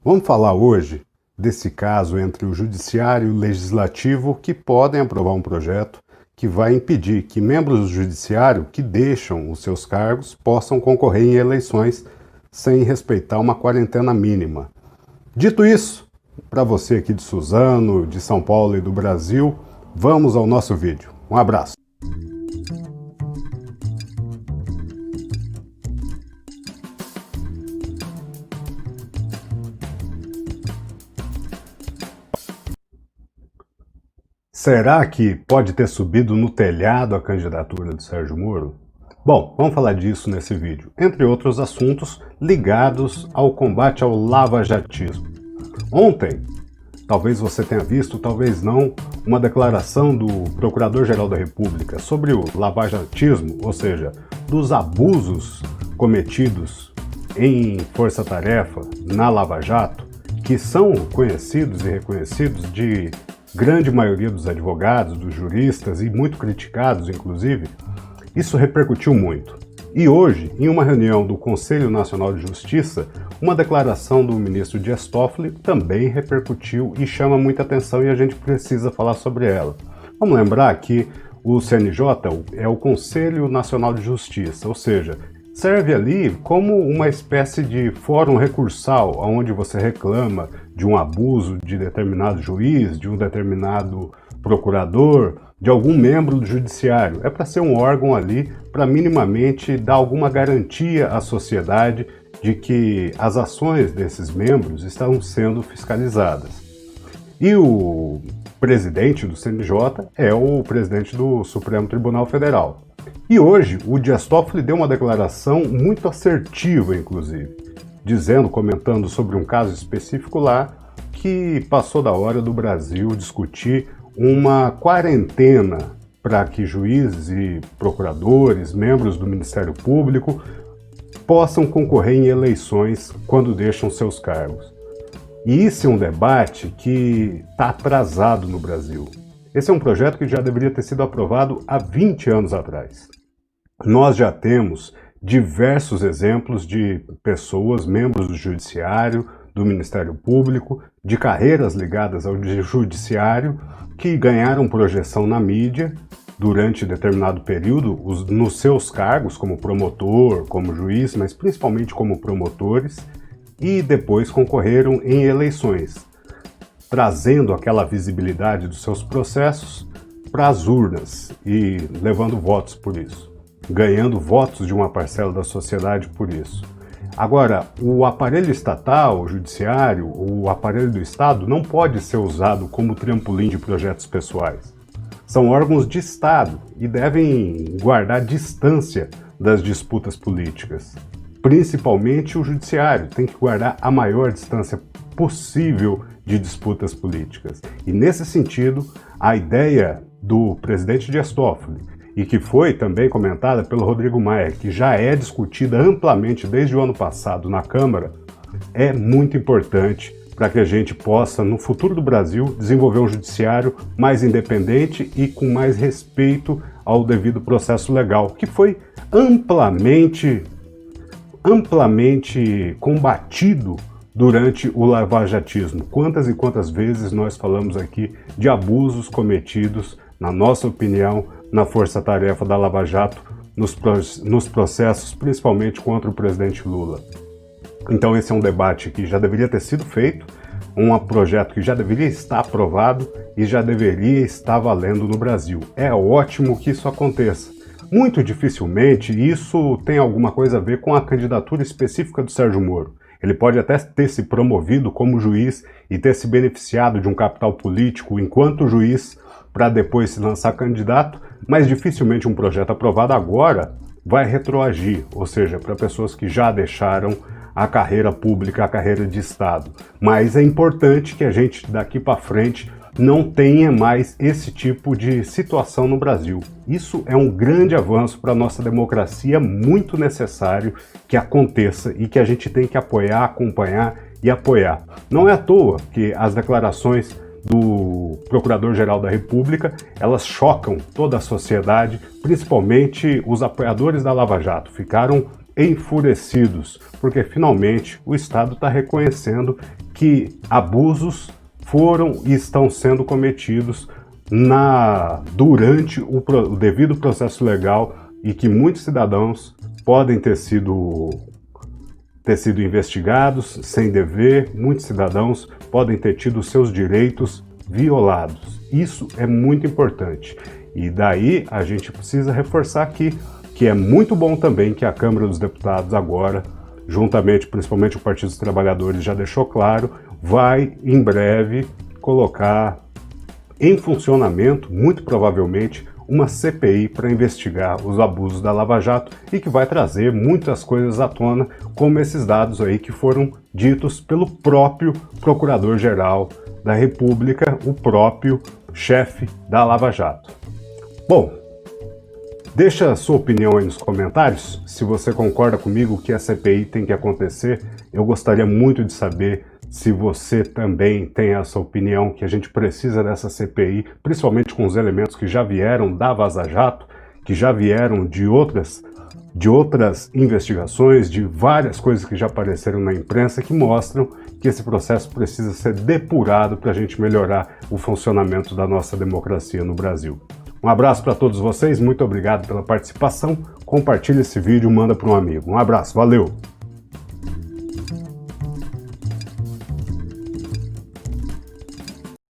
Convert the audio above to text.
Vamos falar hoje desse caso entre o Judiciário e o Legislativo que podem aprovar um projeto que vai impedir que membros do Judiciário que deixam os seus cargos possam concorrer em eleições sem respeitar uma quarentena mínima. Dito isso, para você aqui de Suzano, de São Paulo e do Brasil, vamos ao nosso vídeo. Um abraço! Será que pode ter subido no telhado a candidatura de Sérgio Moro? Bom, vamos falar disso nesse vídeo, entre outros assuntos ligados ao combate ao lavajatismo. Ontem, talvez você tenha visto, talvez não, uma declaração do Procurador-Geral da República sobre o lavajatismo, ou seja, dos abusos cometidos em força-tarefa na Lava Jato, que são conhecidos e reconhecidos de grande maioria dos advogados, dos juristas e muito criticados, inclusive. Isso repercutiu muito. E hoje, em uma reunião do Conselho Nacional de Justiça, uma declaração do ministro Dias Toffoli também repercutiu e chama muita atenção e a gente precisa falar sobre ela. Vamos lembrar que o CNJ é o Conselho Nacional de Justiça, ou seja, serve ali como uma espécie de fórum recursal, onde você reclama de um abuso de determinado juiz, de um determinado procurador, de algum membro do judiciário. É para ser um órgão ali para minimamente dar alguma garantia à sociedade de que as ações desses membros estão sendo fiscalizadas. E o presidente do CNJ é o presidente do Supremo Tribunal Federal. E hoje o Dias Toffoli deu uma declaração muito assertiva, inclusive, dizendo, comentando sobre um caso específico lá, que passou da hora do Brasil discutir uma quarentena para que juízes e procuradores, membros do Ministério Público, possam concorrer em eleições quando deixam seus cargos. E isso é um debate que está atrasado no Brasil. Esse é um projeto que já deveria ter sido aprovado há 20 anos atrás. Nós já temos diversos exemplos de pessoas, membros do Judiciário, do Ministério Público, de carreiras ligadas ao Judiciário, que ganharam projeção na mídia durante determinado período nos seus cargos como promotor, como juiz, mas principalmente como promotores, e depois concorreram em eleições, trazendo aquela visibilidade dos seus processos para as urnas e levando votos por isso, ganhando votos de uma parcela da sociedade por isso. Agora, o aparelho estatal, o judiciário, o aparelho do Estado não pode ser usado como trampolim de projetos pessoais. São órgãos de Estado e devem guardar distância das disputas políticas. Principalmente o judiciário tem que guardar a maior distância possível de disputas políticas. E nesse sentido, a ideia do presidente Dias Toffoli, e que foi também comentada pelo Rodrigo Maia, que já é discutida amplamente desde o ano passado na Câmara, é muito importante para que a gente possa, no futuro do Brasil, desenvolver um judiciário mais independente e com mais respeito ao devido processo legal, que foi amplamente combatido durante o lavajatismo. Quantas e quantas vezes nós falamos aqui de abusos cometidos, na nossa opinião, na força-tarefa da Lava Jato, nos processos, principalmente contra o presidente Lula. Então esse é um debate que já deveria ter sido feito, um projeto que já deveria estar aprovado e já deveria estar valendo no Brasil. É ótimo que isso aconteça. Muito dificilmente isso tem alguma coisa a ver com a candidatura específica do Sérgio Moro. Ele pode até ter se promovido como juiz e ter se beneficiado de um capital político enquanto juiz para depois se lançar candidato, mas dificilmente um projeto aprovado agora vai retroagir, ou seja, para pessoas que já deixaram a carreira pública, a carreira de Estado. Mas é importante que a gente daqui para frente não tenha mais esse tipo de situação no Brasil. Isso é um grande avanço para a nossa democracia, muito necessário que aconteça e que a gente tem que apoiar, acompanhar e apoiar. Não é à toa que as declarações do Procurador-Geral da República, elas chocam toda a sociedade, principalmente os apoiadores da Lava Jato. Ficaram enfurecidos, porque finalmente o Estado está reconhecendo que abusos foram e estão sendo cometidos durante o devido processo legal e que muitos cidadãos podem ter sido investigados sem dever, muitos cidadãos podem ter tido seus direitos violados. Isso é muito importante. E daí a gente precisa reforçar aqui que é muito bom também que a Câmara dos Deputados agora, juntamente, principalmente o Partido dos Trabalhadores já deixou claro, vai em breve colocar em funcionamento, muito provavelmente, uma CPI para investigar os abusos da Lava Jato e que vai trazer muitas coisas à tona, como esses dados aí que foram ditos pelo próprio Procurador-Geral da República, o próprio chefe da Lava Jato. Bom, deixa a sua opinião aí nos comentários, se você concorda comigo que a CPI tem que acontecer. Eu gostaria muito de saber se você também tem essa opinião que a gente precisa dessa CPI, principalmente com os elementos que já vieram da Vaza Jato, que já vieram de outras investigações, de várias coisas que já apareceram na imprensa que mostram que esse processo precisa ser depurado para a gente melhorar o funcionamento da nossa democracia no Brasil. Um abraço para todos vocês, muito obrigado pela participação, compartilhe esse vídeo, manda para um amigo. Um abraço, valeu!